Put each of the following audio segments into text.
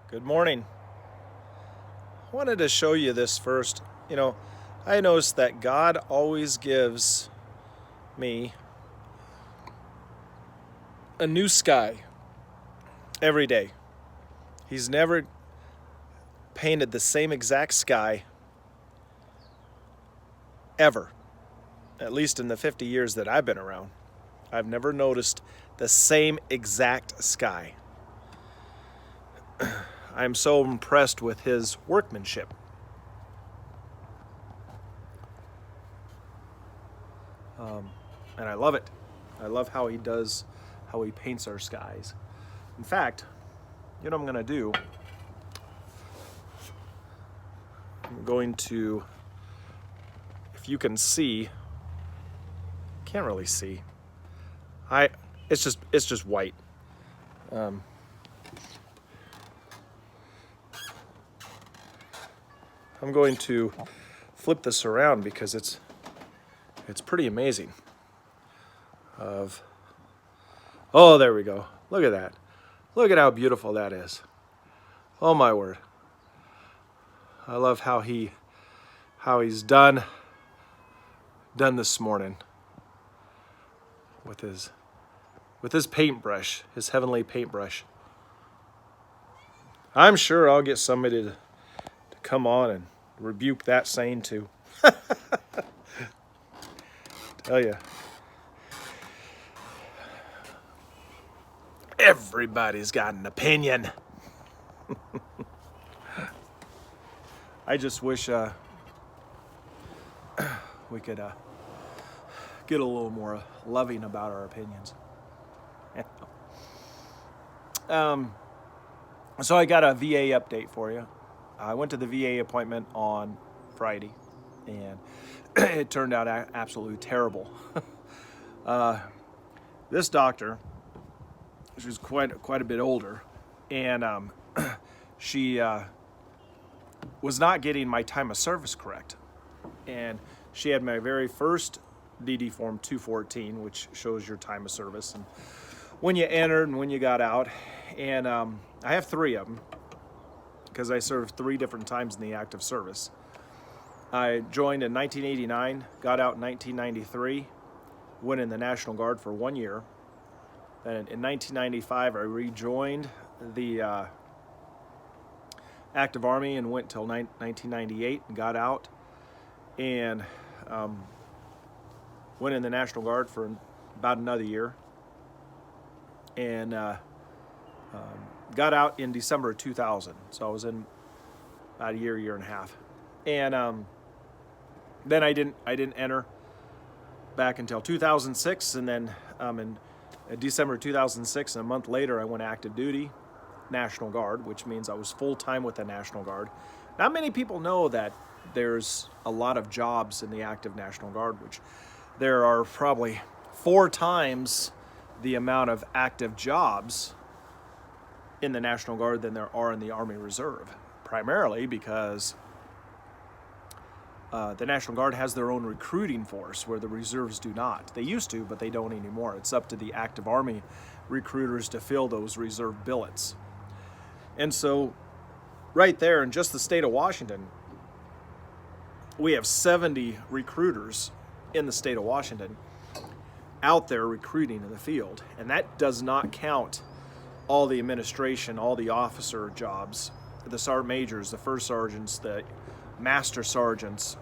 Good morning. I wanted to show you this first. I noticed that God always gives me a new sky every day. He's never painted the same exact sky ever, at least in the 50 years that I've been around. I've never noticed the same exact sky. I'm so impressed with his workmanship. And I love it. I love how he paints our skies. In fact, you know what I'm going to do? I'm going to, if you can see, can't really see. It's just white. I'm going to flip this around because it's pretty amazing. Oh, there we go. Look at that. Look at how beautiful that is. Oh my word. I love how he's done this morning with his paintbrush, his heavenly paintbrush. I'm sure I'll get somebody to come on and rebuke that saying too. Tell you, everybody's got an opinion. I just wish we could get a little more loving about our opinions. So I got a VA update for you. I went to the VA appointment on Friday, and it turned out absolutely terrible. This doctor, she was quite a bit older, and she was not getting my time of service correct. And she had my very first DD Form 214, which shows your time of service and when you entered and when you got out. And I have 3 of them because I served 3 different times in the active service. I joined in 1989, got out in 1993, went in the National Guard for 1 year. Then in 1995, I rejoined the active Army and went till 1998 and got out, and went in the National Guard for about another year, and got out in December of 2000. So I was in about a year and a half, and then I didn't enter back until 2006, and then in December 2006, and a month later, I went active duty, National Guard, which means I was full-time with the National Guard. Not many people know that there's a lot of jobs in the active National Guard, which there are probably 4 times the amount of active jobs in the National Guard than there are in the Army Reserve, primarily because the National Guard has their own recruiting force where the reserves do not. They used to, but they don't anymore. It's up to the active Army recruiters to fill those reserve billets. And so right there in just the state of Washington, we have 70 recruiters in the state of Washington out there recruiting in the field. And that does not count all the administration, all the officer jobs, the sergeant majors, the first sergeants, the master sergeants,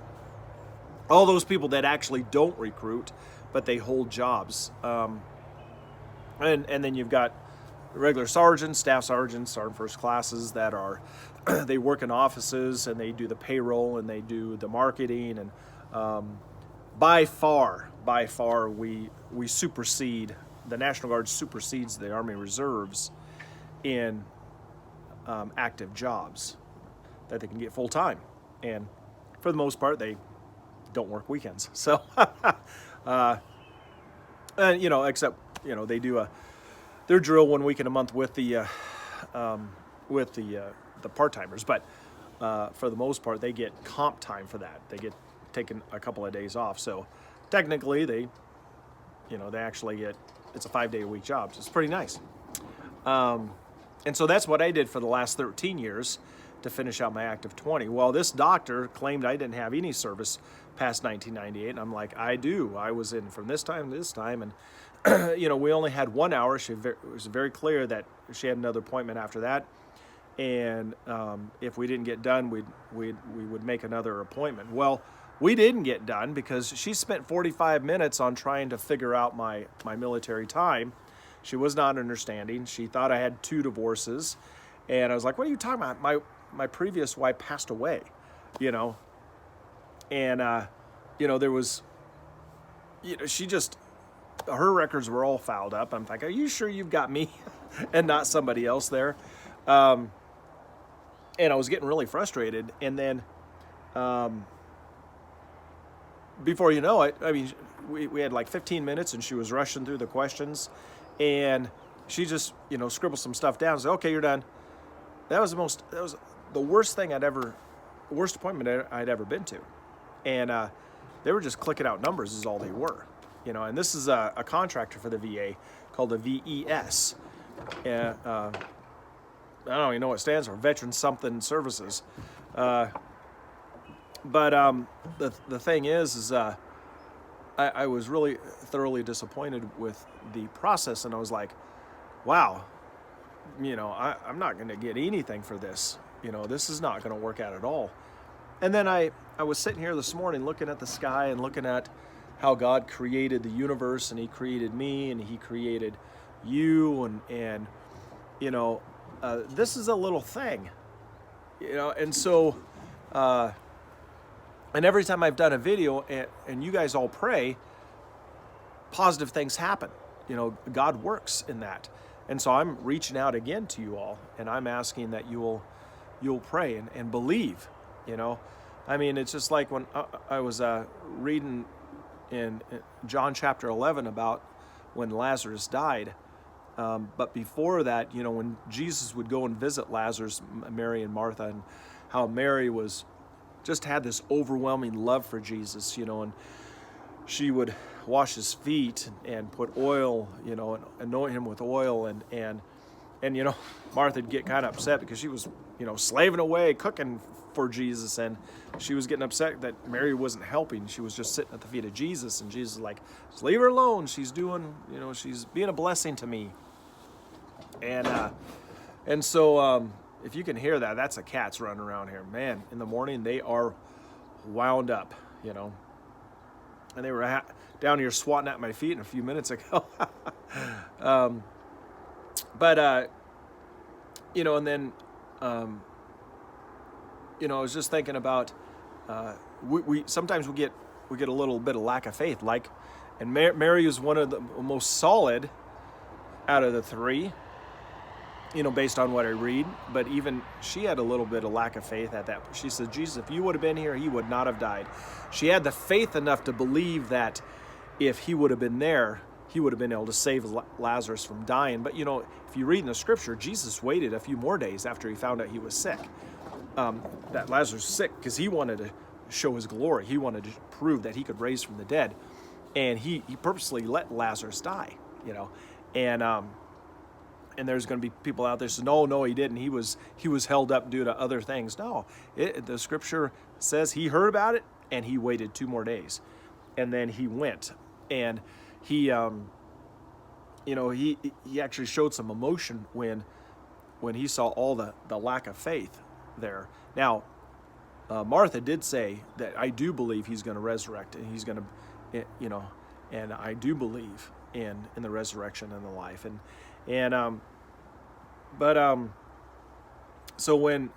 all those people that actually don't recruit, but they hold jobs. And then you've got regular sergeants, staff sergeants, sergeant first classes that are, they work in offices and they do the payroll and they do the marketing. And by far, we supersede, the National Guard supersedes the Army Reserves in active jobs that they can get full time. And for the most part, they don't work weekends. So, and except they do their drill 1 week in a month with the part-timers. But for the most part, they get comp time for that. They get taken a couple of days off. So technically, they actually get, it's a 5-day-a-week job. So it's pretty nice. And so that's what I did for the last 13 years to finish out my active 20. Well, this doctor claimed I didn't have any service past 1998. And I'm like, I do. I was in from this time to this time. And, we only had 1 hour. It was very clear that she had another appointment after that. And if we didn't get done, we would make another appointment. Well, we didn't get done because she spent 45 minutes on trying to figure out my military time. She was not understanding. She thought I had 2 divorces. And I was like, what are you talking about? My previous wife passed away, And, there was, she just, her records were all filed up. I'm like, are you sure you've got me and not somebody else there? And I was getting really frustrated. And then before you know it, we had like 15 minutes and she was rushing through the questions. And she just, scribbled some stuff down and said, okay, you're done. That was the worst appointment I'd ever been to. And they were just clicking out numbers is all they were. And this is a contractor for the VA called the VES. And, I don't even know what it stands for, Veteran Something Services. But the thing is I was really thoroughly disappointed with the process, and I was like, wow, I'm not going to get anything for this. This is not going to work out at all. And then I was sitting here this morning looking at the sky and looking at how God created the universe, and he created me, and he created you, and this is a little thing, and so and every time I've done a video and you guys all pray, positive things happen. God works in that. And so I'm reaching out again to you all, and I'm asking that you'll pray and believe. It's just like when I was reading in John chapter 11 about when Lazarus died. But before that, when Jesus would go and visit Lazarus, Mary and Martha, and how Mary just had this overwhelming love for Jesus, and she would wash his feet and put oil, and anoint him with oil, and Martha'd get kind of upset because she was, slaving away, cooking for Jesus, and she was getting upset that Mary wasn't helping. She was just sitting at the feet of Jesus, and Jesus was like, just leave her alone. She's doing, she's being a blessing to me. And so if you can hear that, that's a cat's running around here. Man, in the morning, they are wound up, and they were down here swatting at my feet a few minutes ago. And then, I was just thinking about, we sometimes we get a little bit of lack of faith, and Mary is one of the most solid out of the 3, based on what I read, but even she had a little bit of lack of faith at that. She said, Jesus, if you would have been here, he would not have died. She had the faith enough to believe that if he would have been there, he would have been able to save Lazarus from dying. But, if you read in the scripture, Jesus waited a few more days after he found out he was sick. That Lazarus was sick because he wanted to show his glory. He wanted to prove that he could raise from the dead. And he purposely let Lazarus die, and there's going to be people out there saying, no, he didn't. He was held up due to other things. No, the scripture says he heard about it and he waited 2 more days, and then he went, and he actually showed some emotion when he saw all the lack of faith there. Now, Martha did say that I do believe he's going to resurrect, and he's going to, and I do believe in the resurrection and the life, so when,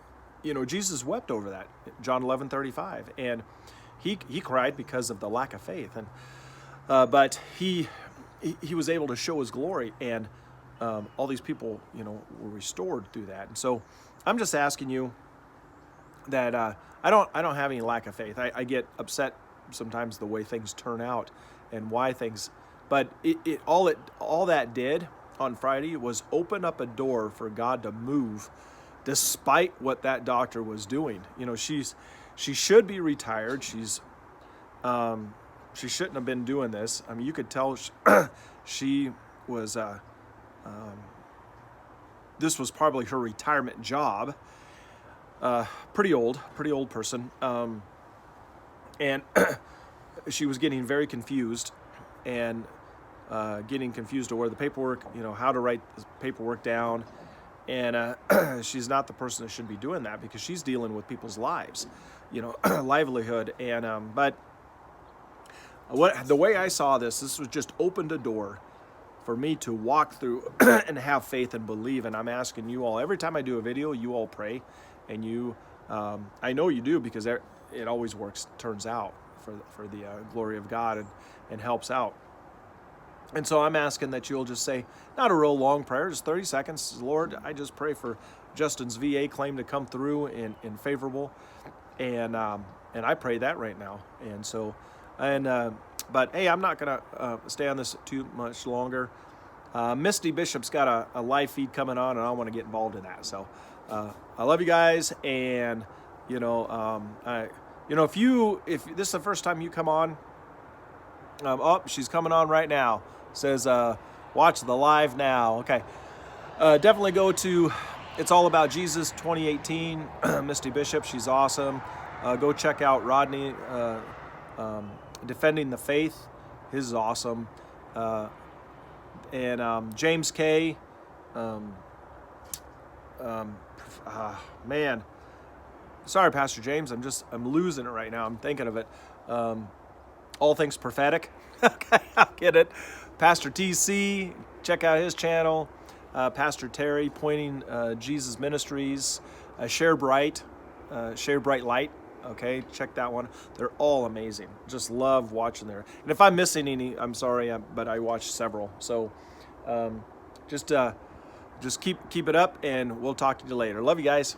Jesus wept over that, John 11:35, and he cried because of the lack of faith, and but he was able to show his glory, and all these people, were restored through that. And so I'm just asking you that I don't have any lack of faith. I get upset sometimes the way things turn out and why things, but all that did on Friday was open up a door for God to move, despite what that doctor was doing. She should be retired. She shouldn't have been doing this. you could tell she was this was probably her retirement job. Pretty old person. And she was getting very confused and getting confused to where the paperwork, how to write the paperwork down. And she's not the person that should be doing that, because she's dealing with people's lives, livelihood. And but the way I saw this was just opened a door for me to walk through and have faith and believe. And I'm asking you all, every time I do a video, you all pray, and you, I know you do, because it always works, turns out for the glory of God, and helps out. And so I'm asking that you'll just say, not a real long prayer, just 30 seconds. Lord, I just pray for Justin's VA claim to come through in favorable. And I pray that right now. And so, but hey, I'm not going to stay on this too much longer. Misty Bishop's got a live feed coming on, and I want to get involved in that. So I love you guys. And, if this is the first time you come on, she's coming on right now. Says, watch the live now. Okay. Definitely go to It's All About Jesus 2018. Misty Bishop, she's awesome. Go check out Rodney, Defending the Faith. His is awesome. And James K. Man. Sorry, Pastor James. I'm losing it right now. I'm thinking of it. All Things Prophetic. Okay, I'll get it. Pastor TC, check out his channel. Pastor Terry, Pointing Jesus Ministries. Share Bright Light. Okay, check that one. They're all amazing. Just love watching there. And if I'm missing any, I'm sorry, but I watched several. So just keep it up, and we'll talk to you later. Love you guys.